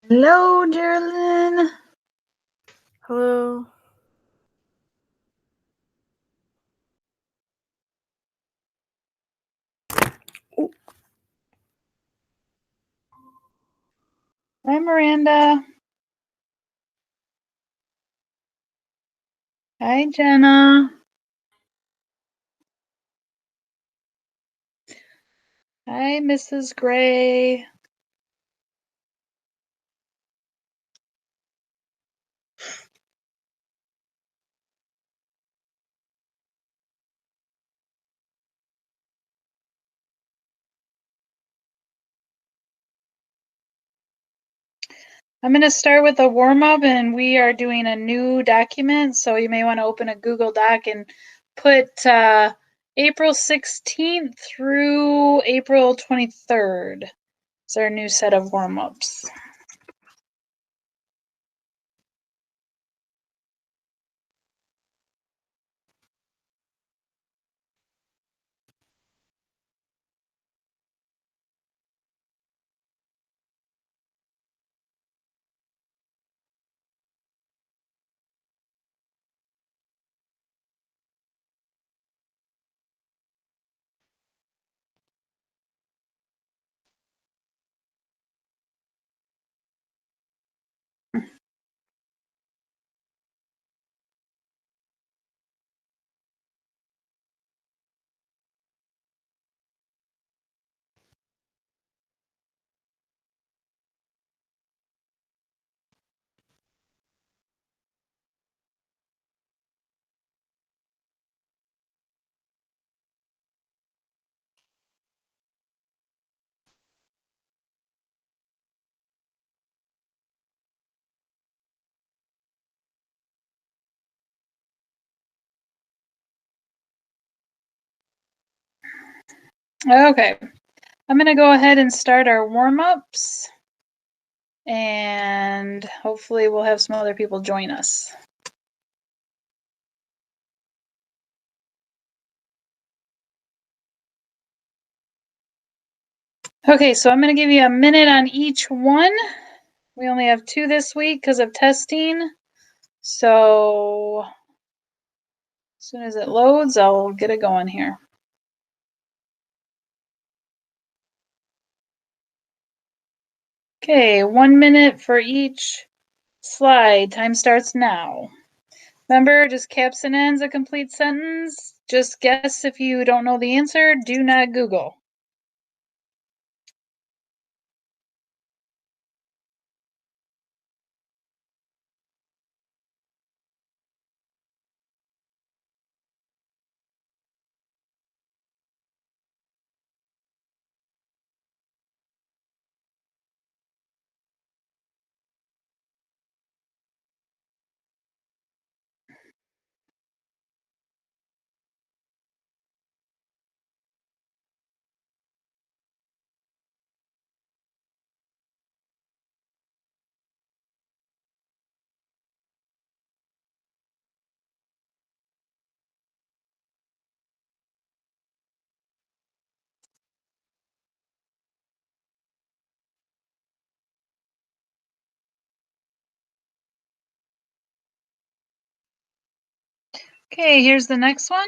Hello, Geraldine. Hello. Hi, Miranda. Hi, Jenna. Hi, Mrs. Gray. I'm going to start with a warm-up, and we are doing a new document, so you may want to open a Google Doc and put April 16th through April 23rd. It's our new set of warm-ups. Okay, I'm going to go ahead and start our warm-ups, and hopefully we'll have some other people join us. Okay, so I'm going to give you a minute on each one. We only have 2 this week because of testing. So as soon as it loads, I'll get it going here. Okay, 1 minute for each slide. Time starts now. Remember, just caps and ends a complete sentence. Just guess if you don't know the answer. Do not Google. Okay, here's the next one.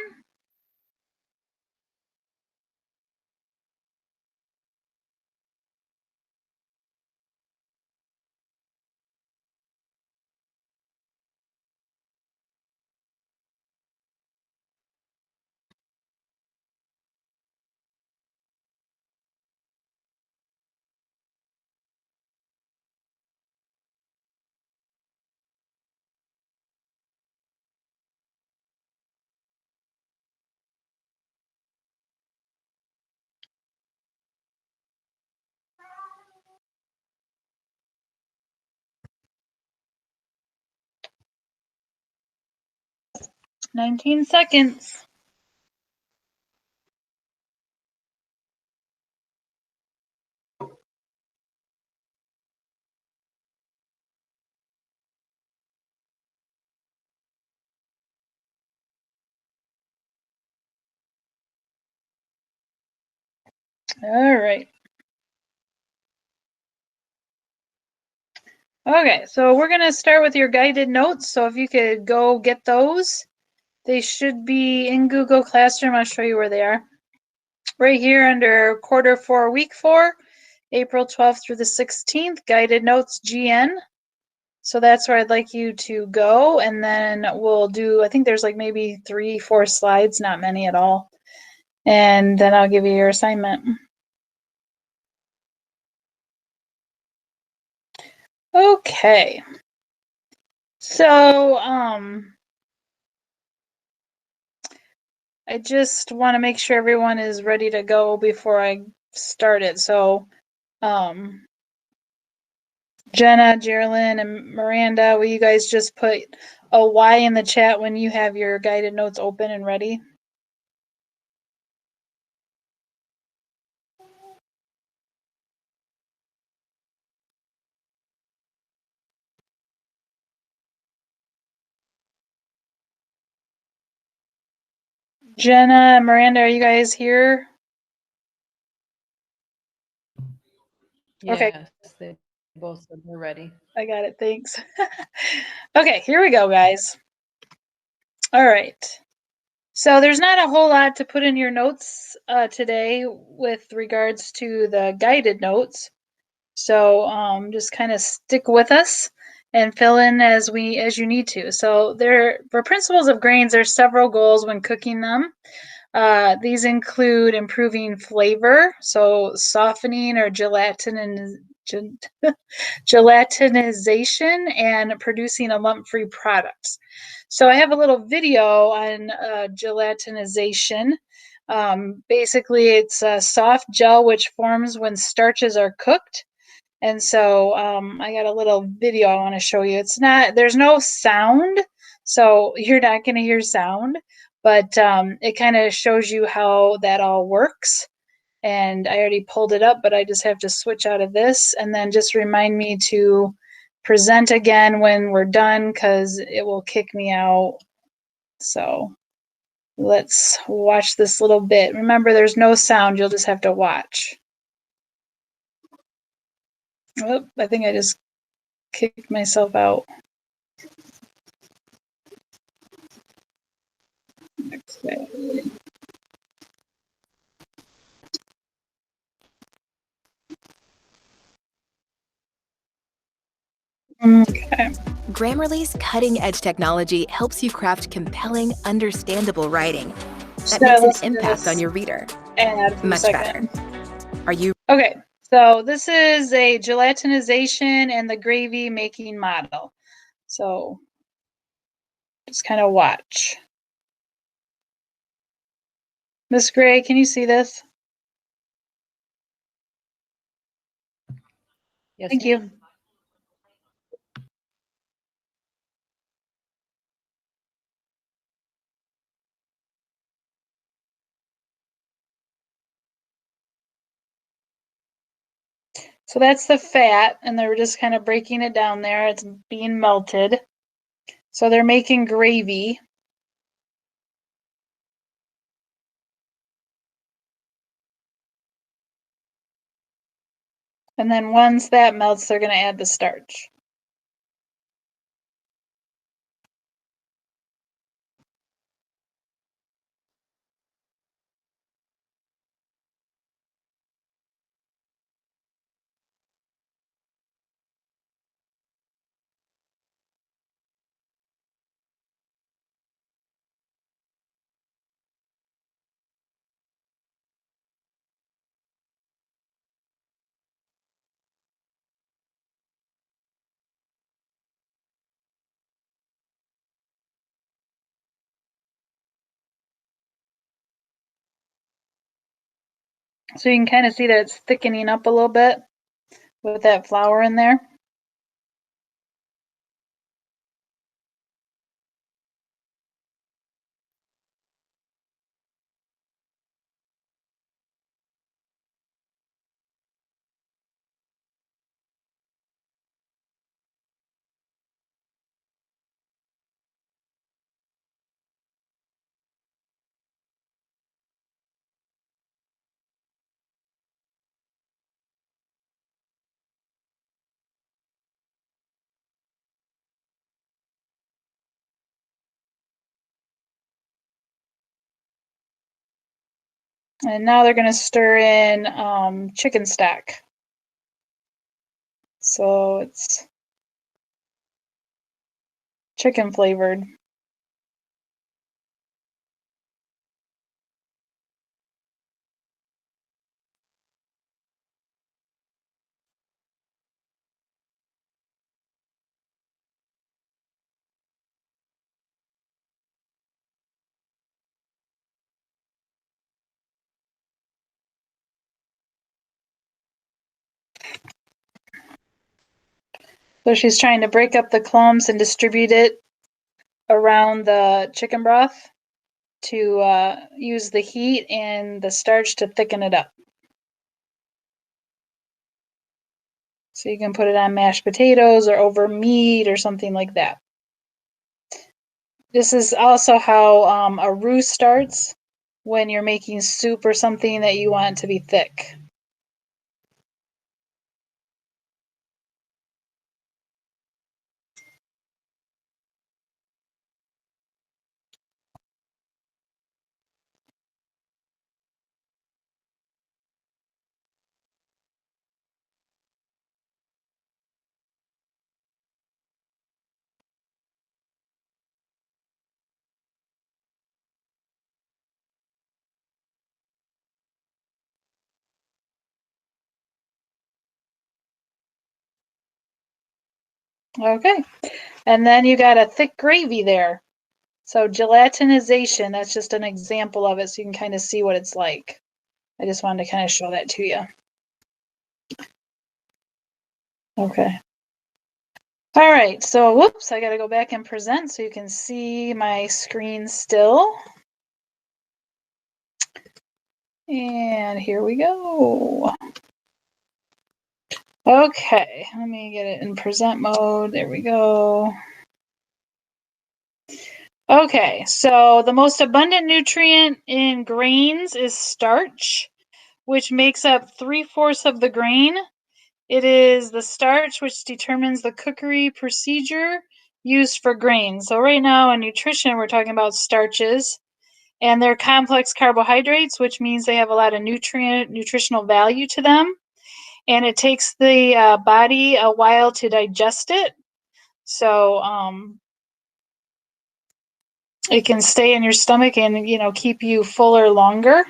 "19 seconds. All right. Okay, so we're going to start with your guided notes. So if you could go get those, they should be in Google Classroom. I'll show you where they are. Right here under Q4, Week 4, April 12th through the 16th, guided notes GN. So that's where I'd like you to go. And then we'll do, I think there's like maybe 3, 4 slides, not many at all. And then I'll give you your assignment. Okay. So, I just want to make sure everyone is ready to go before I start it. So, Jenna, Geraldine, and Miranda, will you guys just put a Y in the chat when you have your guided notes open and ready? Jenna, Miranda, are you guys here? Okay. Yes, they both said they're ready. I got it. Thanks. Okay, here we go, guys. All right. So there's not a whole lot to put in your notes today with regards to the guided notes. So just kind of stick with us and fill in as you need to. So there, for principles of grains, there's several goals when cooking them. These include improving flavor, so softening or gelatinization and producing a lump-free product. So I have a little video on gelatinization. Basically, it's a soft gel which forms when starches are cooked. And so I got a little video I want to show you. There's no sound, so you're not going to hear sound, but it kind of shows you how that all works. And I already pulled it up, but I just have to switch out of this and then just remind me to present again when we're done because it will kick me out. So let's watch this little bit. Remember, there's no sound. You'll just have to watch. Oh, I think I just kicked myself out. Okay. Grammarly's cutting-edge technology helps you craft compelling, understandable writing that So makes an listen to impact this on your reader. ad for a Much better. second. Are you Okay, so this is a gelatinization and the gravy making model. So just kind of watch. Miss Gray, can you see this? Yes, Thank you. ma'am. So that's the fat, and they're just kind of breaking it down there. It's being melted. So they're making gravy. And then once that melts, they're going to add the starch. So you can kind of see that it's thickening up a little bit with that flour in there. And now they're going to stir in chicken stock. So it's chicken flavored. So she's trying to break up the clumps and distribute it around the chicken broth to use the heat and the starch to thicken it up. So you can put it on mashed potatoes or over meat or something like that. This is also how a roux starts when you're making soup or something that you want to be thick. Okay, and then you got a thick gravy there. So gelatinization, that's just an example of it so you can kind of see what it's like. I just wanted to kind of show that to you. Okay. All right, so whoops, I got to go back and present so you can see my screen still. And here we go. Okay, let me get it in present mode. There we go. Okay, so the most abundant nutrient in grains is starch, which makes up 3/4 of the grain. It is the starch which determines the cookery procedure used for grains. So right now in nutrition, we're talking about starches, and they're complex carbohydrates, which means they have a lot of nutritional value to them. And it takes the body a while to digest it. So it can stay in your stomach and, you know, keep you fuller longer.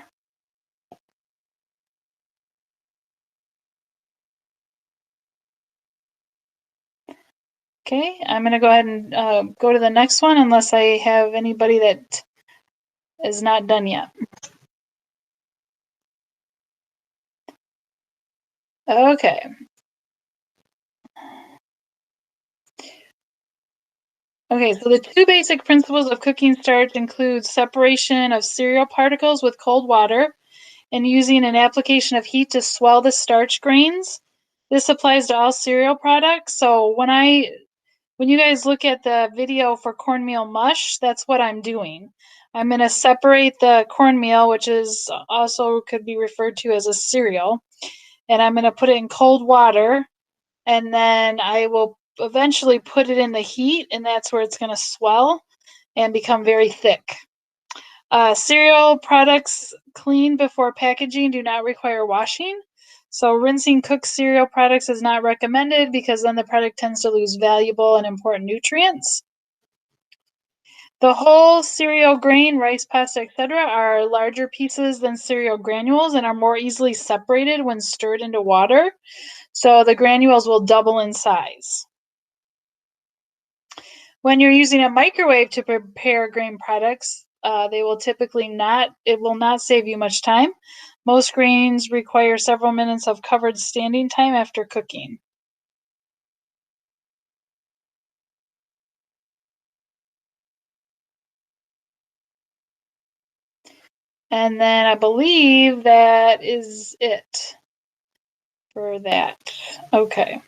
Okay, I'm going to go ahead and go to the next one unless I have anybody that is not done yet. Okay. Okay, so the two basic principles of cooking starch include separation of cereal particles with cold water and using an application of heat to swell the starch grains. This applies to all cereal products. So when you guys look at the video for cornmeal mush, that's what I'm doing. I'm going to separate the cornmeal, which is also could be referred to as a cereal, and I'm going to put it in cold water, and then I will eventually put it in the heat, and that's where it's going to swell and become very thick. Cereal products cleaned before packaging do not require washing. So rinsing cooked cereal products is not recommended because then the product tends to lose valuable and important nutrients. The whole cereal grain, rice, pasta, etc., are larger pieces than cereal granules and are more easily separated when stirred into water. So the granules will double in size. When you're using a microwave to prepare grain products, it will not save you much time. Most grains require several minutes of covered standing time after cooking. And then I believe that is it for that. Okay.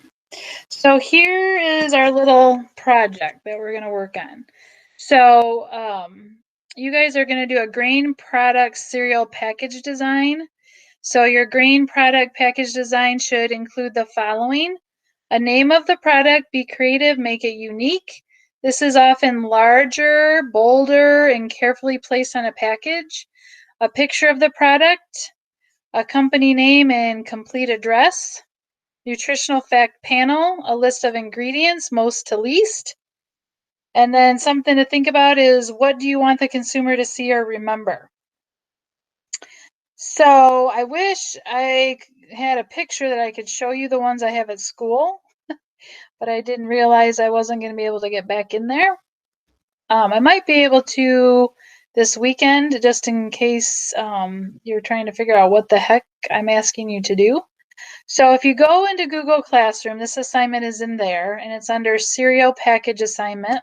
So here is our little project that we're going to work on. So you guys are going to do a grain product cereal package design. So your grain product package design should include the following: a name of the product, be creative, make it unique. This is often larger, bolder, and carefully placed on a package. a picture of the product, a company name and complete address, nutritional fact panel, a list of ingredients, most to least. And then something to think about is, what do you want the consumer to see or remember? So I wish I had a picture that I could show you the ones I have at school, but I didn't realize I wasn't going to be able to get back in there. I might be able to this weekend, just in case you're trying to figure out what the heck I'm asking you to do. So if you go into Google Classroom, this assignment is in there, and it's under Cereal Package Assignment.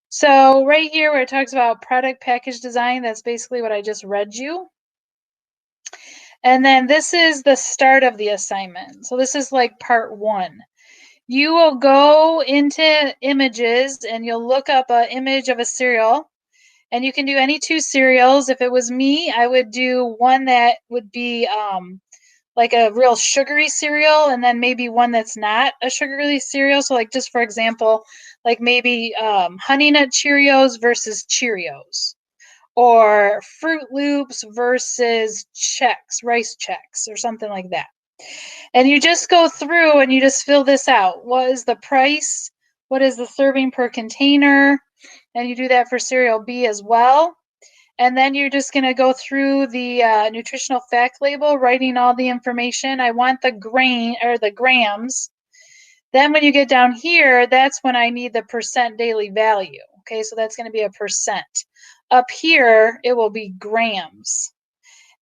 So right here where it talks about product package design, that's basically what I just read you. And then this is the start of the assignment. So this is like part 1. You will go into images and you'll look up an image of a cereal, and you can do any 2 cereals. If it was me, I would do one that would be like a real sugary cereal, and then maybe one that's not a sugary cereal. So like, just for example, like maybe Honey Nut Cheerios versus Cheerios, or Fruit Loops versus Chex, Rice Chex, or something like that. And you just go through and you just fill this out. What is the price? What is the serving per container? And you do that for cereal B as well. And then you're just going to go through the nutritional fact label, writing all the information. I want the grain or the grams. Then when you get down here, that's when I need the percent daily value. Okay, so that's going to be a percent. Up here, it will be grams.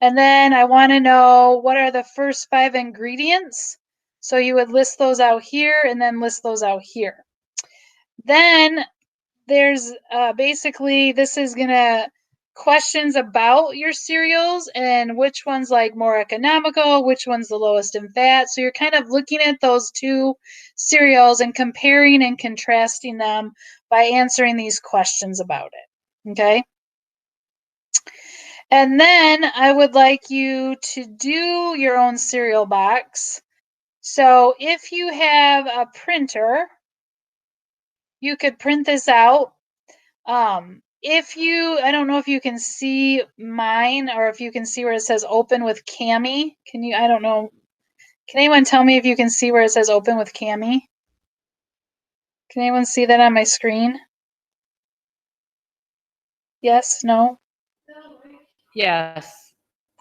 And then I want to know, what are the first 5 ingredients? So you would list those out here and then list those out here. Then there's basically, this is going to questions about your cereals and which one's like more economical, which one's the lowest in fat. So you're kind of looking at those 2 cereals and comparing and contrasting them by answering these questions about it. Okay. And then I would like you to do your own cereal box. So if you have a printer, you could print this out. I don't know if you can see mine, or if you can see where it says open with Cami. I don't know. Can anyone tell me if you can see where it says open with Cami? Can anyone see that on my screen? Yes, no? Yes,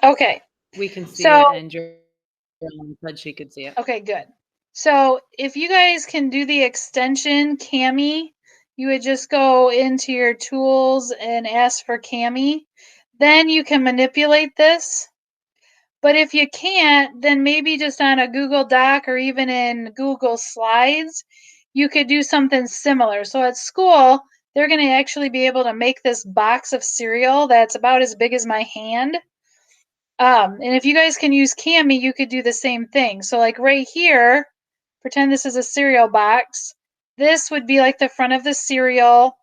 Okay. we can see So, it, and Joanne said she could see it. okay, good. So if you guys can do the extension Cami, you would just go into your tools and ask for Cami. Then you can manipulate this. But if you can't, then maybe just on a Google Doc or even in Google Slides, you could do something similar. So at school, they're going to actually be able to make this box of cereal that's about as big as my hand. And if you guys can use Cami, you could do the same thing. So like right here, pretend this is a cereal box. This would be like the front of the cereal.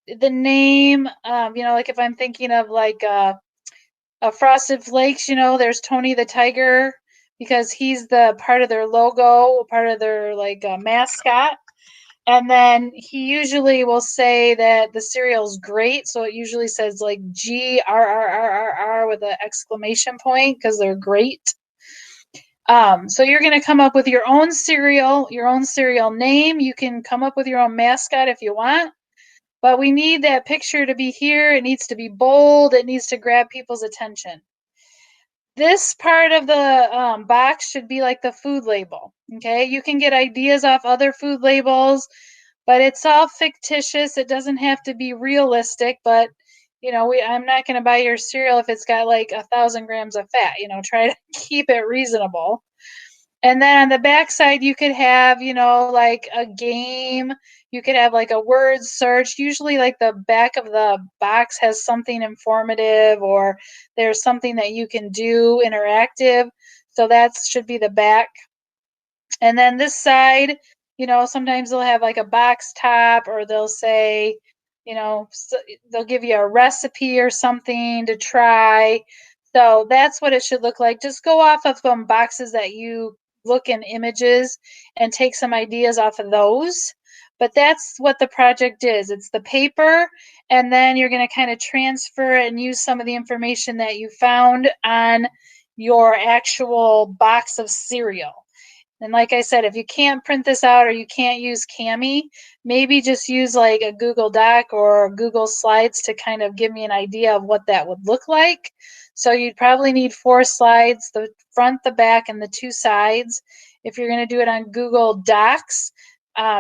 The name, like if I'm thinking of like Frosted Flakes, there's Tony the Tiger, because he's the part of their logo, part of their like mascot. And then he usually will say that the cereal's great, so it usually says like GRRRRR with an exclamation point, because they're great. So you're going to come up with your own cereal name. You can come up with your own mascot if you want, but we need that picture to be here. It needs to be bold. It needs to grab people's attention. This part of the box should be like the food label. Okay, you can get ideas off other food labels, but it's all fictitious. It doesn't have to be realistic, but I'm not going to buy your cereal if it's got like 1,000 grams of fat. Try to keep it reasonable. And then on the back side, you could have, like a game. You could have like a word search. Usually like the back of the box has something informative, or there's something that you can do interactive. So that should be the back. And then this side, sometimes they'll have like a box top, or they'll say, they'll give you a recipe or something to try. So that's what it should look like. Just go off of some boxes that you look in images and take some ideas off of those. But that's what the project is. It's the paper, and then you're going to kind of transfer and use some of the information that you found on your actual box of cereal. And like I said, if you can't print this out or you can't use Cami, maybe just use like a Google Doc or Google Slides to kind of give me an idea of what that would look like. So you'd probably need 4 slides, the front, the back, and the 2 sides. If you're going to do it on Google Docs,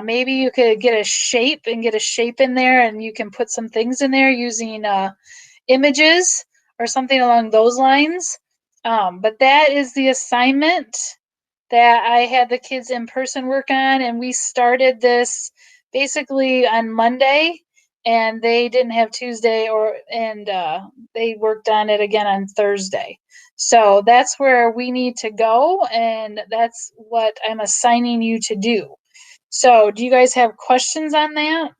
maybe you could get a shape in there, and you can put some things in there using images or something along those lines. But that is the assignment that I had the kids in person work on, and we started this basically on Monday, and they didn't have Tuesday and they worked on it again on Thursday. So that's where we need to go, and that's what I'm assigning you to do. So do you guys have questions on that?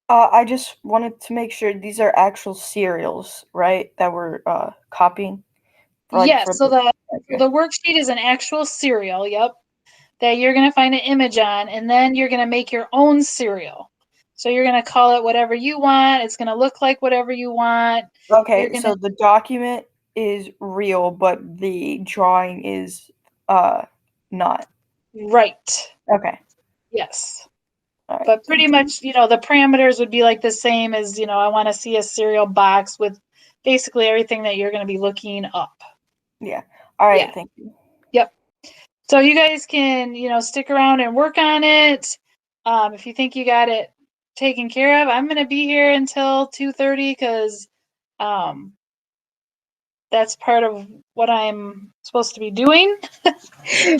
I just wanted to make sure these are actual cereals, right? That we're copying. Yes, so the Okay. worksheet is an actual cereal, yep, that you're going to find an image on, and then you're going to make your own cereal. So you're going to call it whatever you want. It's going to look like whatever you want. You're Okay, going so to the document is real, but the drawing is not. right. Okay. Yes. All right. But pretty much, the parameters would be like the same as, I want to see a cereal box with basically everything that you're going to be looking up. Yeah. All right. Yeah. Thank you. Yep. So you guys can, stick around and work on it. If you think you got it taken care of, I'm going to be here until 2:30 because that's part of what I'm supposed to be doing.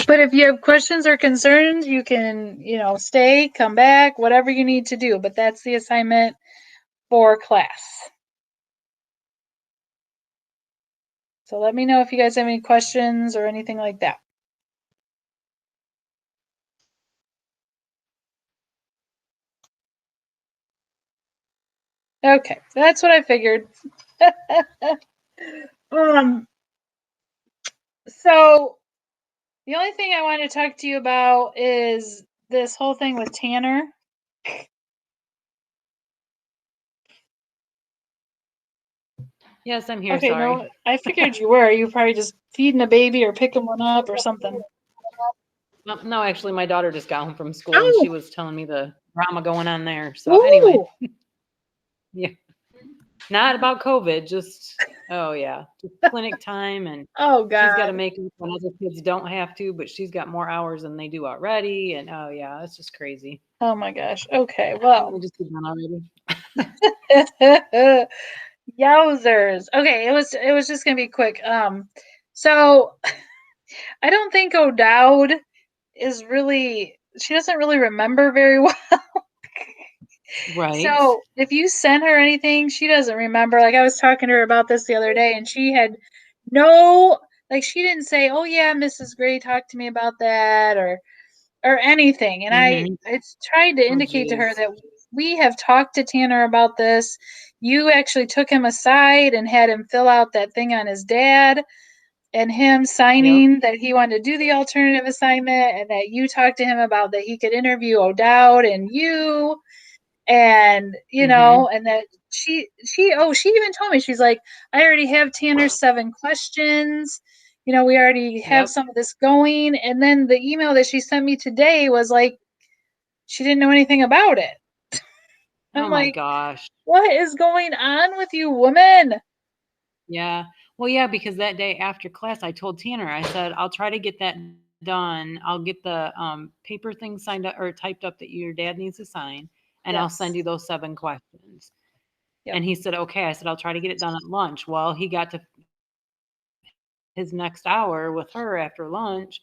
But if you have questions or concerns, you can, stay, come back, whatever you need to do. But that's the assignment for class. So let me know if you guys have any questions or anything like that. Okay, that's what I figured. So the only thing I want to talk to you about is this whole thing with Tanner. Yes, I'm here. Okay, Sorry. no, I figured you were. You were probably just feeding a baby or picking one up or something. No, actually, my daughter just got home from school and Oh, she was telling me the drama going on there. So anyway, ooh. yeah, not about COVID. Just just clinic time, and Oh she's got to God. make it when other kids don't have to, but she's got more hours than they do already. And oh yeah, it's just crazy. Oh my gosh. Okay, Can't well. we just be done already? Yowzers. Okay, it was just gonna be quick. So I don't think O'Dowd is really she doesn't really remember very well. Right. So if you send her anything, she doesn't remember. Like I was talking to her about this the other day, and she had no, like she didn't say, "Oh yeah, Mrs. Gray talked to me about that," or anything. And Mm-hmm. it's tried to Oh indicate to her geez. that we have talked to Tanner about this. You actually took him aside and had him fill out that thing on his dad, and him Yep. signing that he wanted to do the alternative assignment, and that you talked to him about that he could interview O'Dowd and you, and Mm-hmm. and that she even told me, she's like, I already have Tanner's 7 questions, we already have Yep. some of this going. And then the email that she sent me today was like she didn't know anything about it. I'm Oh my like, gosh. what is going on with you, woman? Yeah. Well, yeah, because that day after class, I told Tanner, I said, I'll try to get that done. I'll get the paper thing signed up or typed up that your dad needs to sign, and I'll send Yes. you those 7 questions. Yep. And he said, okay. I said, I'll try to get it done at lunch. Well, he got to his next hour with her after lunch,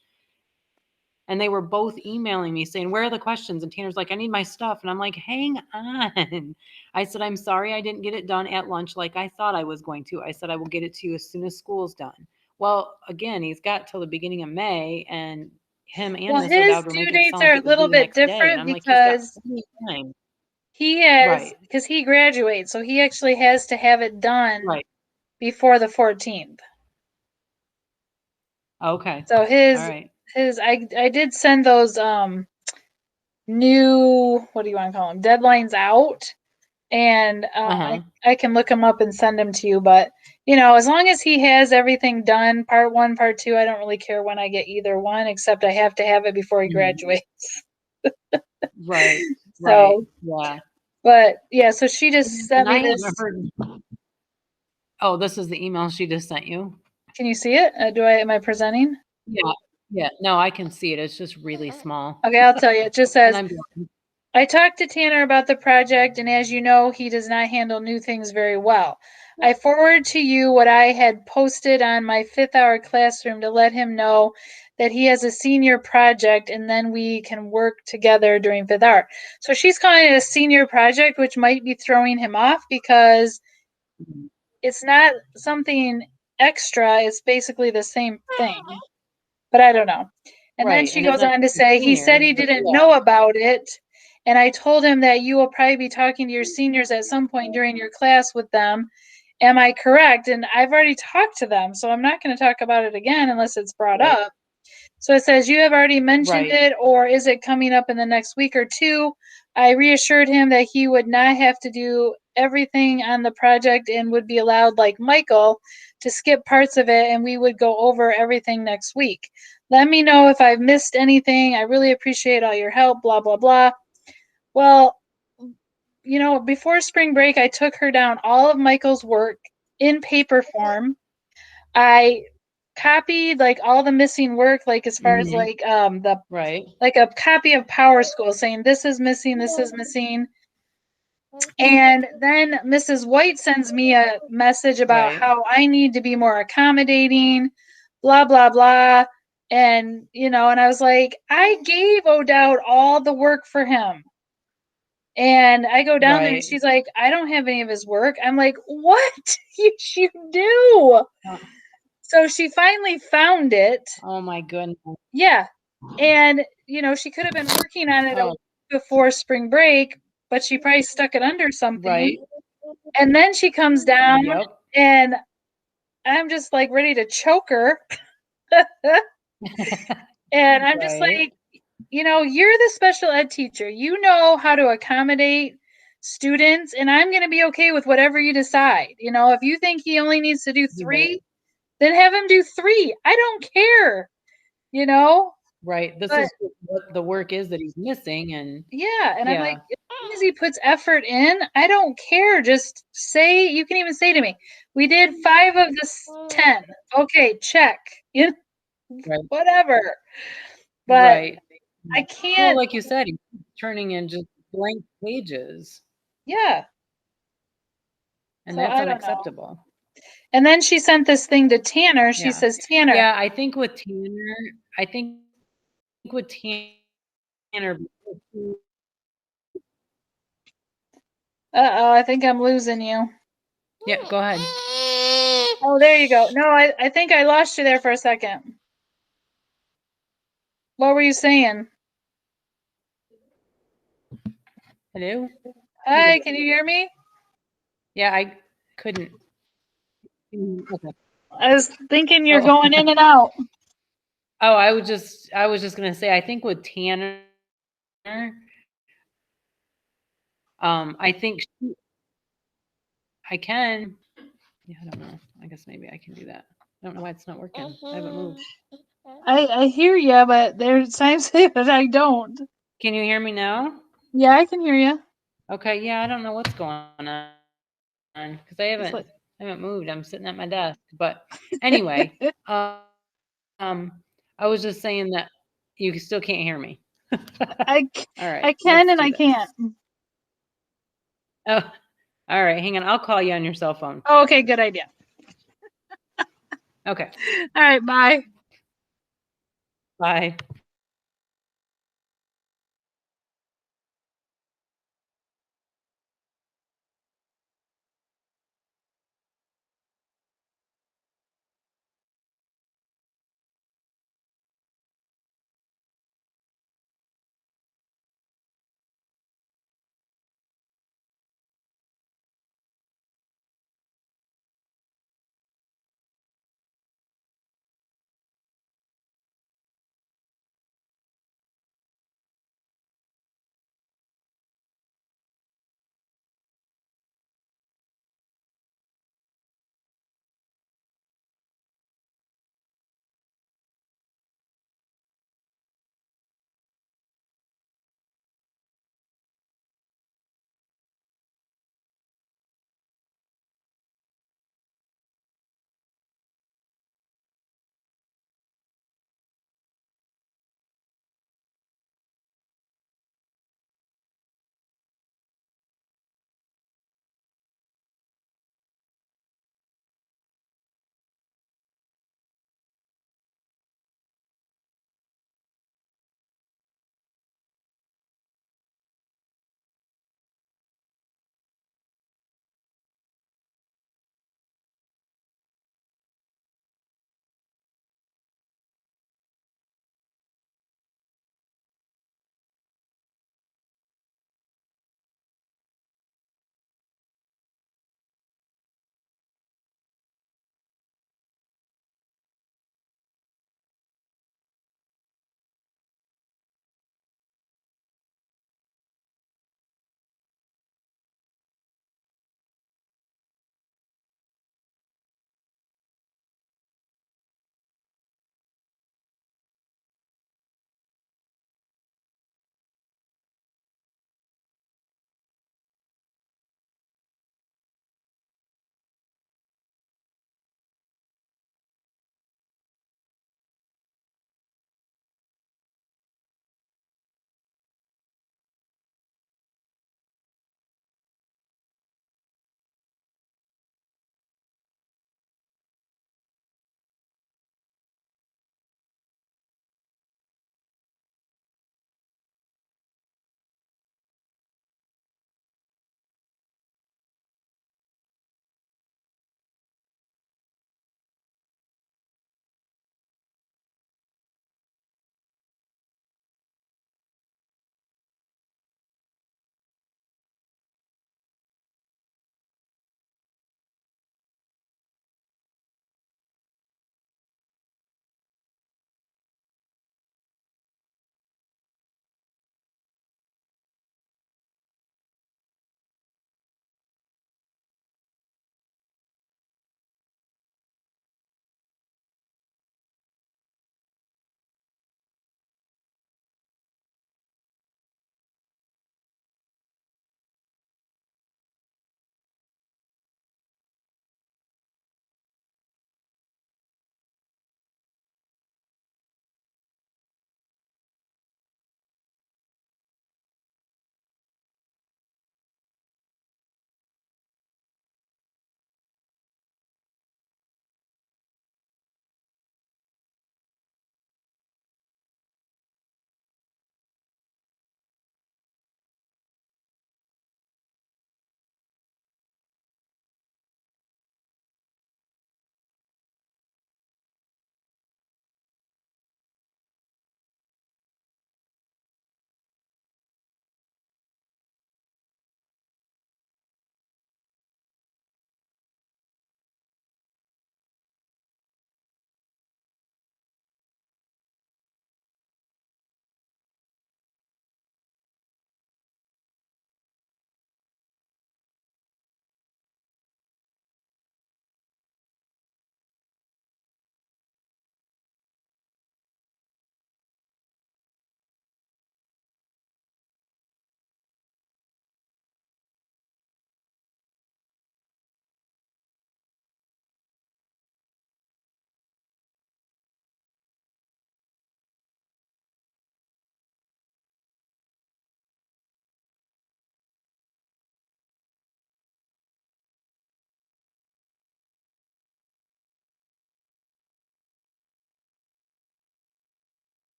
and they were both emailing me saying, where are the questions? And Tanner's like, I need my stuff. And I'm like, hang on. I said, I'm sorry I didn't get it done at lunch like I thought I was going to. I said, I will get it to you as soon as school's done. Well, again, he's got till the beginning of May, and him and Well, Miss his O'Dowd were due making it dates sound are like a it was little due the bit next day. And different I'm like, he's got because plenty of time. because he graduates, so he actually has to have it done Right. before the 14th. Okay. So All right. I did send those new, what do you want to call them, deadlines out. And I can look them up and send them to you. But, as long as he has everything done, part 1, part 2, I don't really care when I get either one, except I have to have it before he graduates. Right. So, yeah. But yeah, so she just sent me this. Oh, this is the email she just sent you. Can you see it? Am I presenting? Yeah. Yeah. No, I can see it. It's just really small. Okay, I'll tell you. It just says, I talked to Tanner about the project, and as you know, he does not handle new things very well. I forwarded to you what I had posted on my 5th hour classroom to let him know that he has a senior project, and then we can work together during 5th hour. So she's calling it a senior project, which might be throwing him off because it's not something extra. It's basically the same thing, but I don't know. And then she goes on to say, he said he didn't know about it. And I told him that you will probably be talking to your seniors at some point during your class with them. Am I correct? And I've already talked to them, so I'm not going to talk about it again unless it's brought up. So it says, you have already mentioned it, or is it coming up in the next week or 2? I reassured him that he would not have to do everything on the project and would be allowed, like Michael, to skip parts of it, and we would go over everything next week. Let me know if I've missed anything. I really appreciate all your help, blah, blah, blah. Well, before spring break, I took her down all of Michael's work in paper form. I copied like all the missing work, like as far as like like a copy of Power School saying this is missing, this is missing. And then Mrs. White sends me a message about how I need to be more accommodating, blah, blah, blah. And, and I was like, I gave O'Dowd all the work for him. And I go down there and she's like, I don't have any of his work. I'm like, what? You do. So she finally found it. Oh my goodness. Yeah. And, she could have been working on it a week before spring break, but she probably stuck it under something. And then she comes down and I'm just like ready to choke her. And I'm just like, you're the special ed teacher. You know how to accommodate students, and I'm going to be okay with whatever you decide. If you think he only needs to do 3, then have him do 3. I don't care. Right. This is what the work is that he's missing. And I'm like, as long as he puts effort in, I don't care. Just say, you can even say to me, we did 5 of the 10. Okay, check. Whatever. But I can't. Well, like you said, he's turning in just blank pages. Yeah. And so that's unacceptable. And then she sent this thing to Tanner. She says, Tanner. Yeah, I think with Tanner. Uh-oh, I think I'm losing you. Yeah, go ahead. Oh, there you go. No, I think I lost you there for a second. What were you saying? Hello? Hi, can you hear me? Yeah, I couldn't. Okay. I was thinking you're going in and out. Oh, I was just gonna say, I think with Tanner, I think I can. Yeah, I don't know. I guess maybe I can do that. I don't know why it's not working. I haven't moved. I hear you, but there's times that I don't. Can you hear me now? Yeah, I can hear you. Okay. Yeah, I don't know what's going on because I haven't moved. I'm sitting at my desk. But anyway, I was just saying that you still can't hear me. All right. I can and I can't. Oh, all right. Hang on. I'll call you on your cell phone. Oh, okay. Good idea. Okay. All right. Bye. Bye.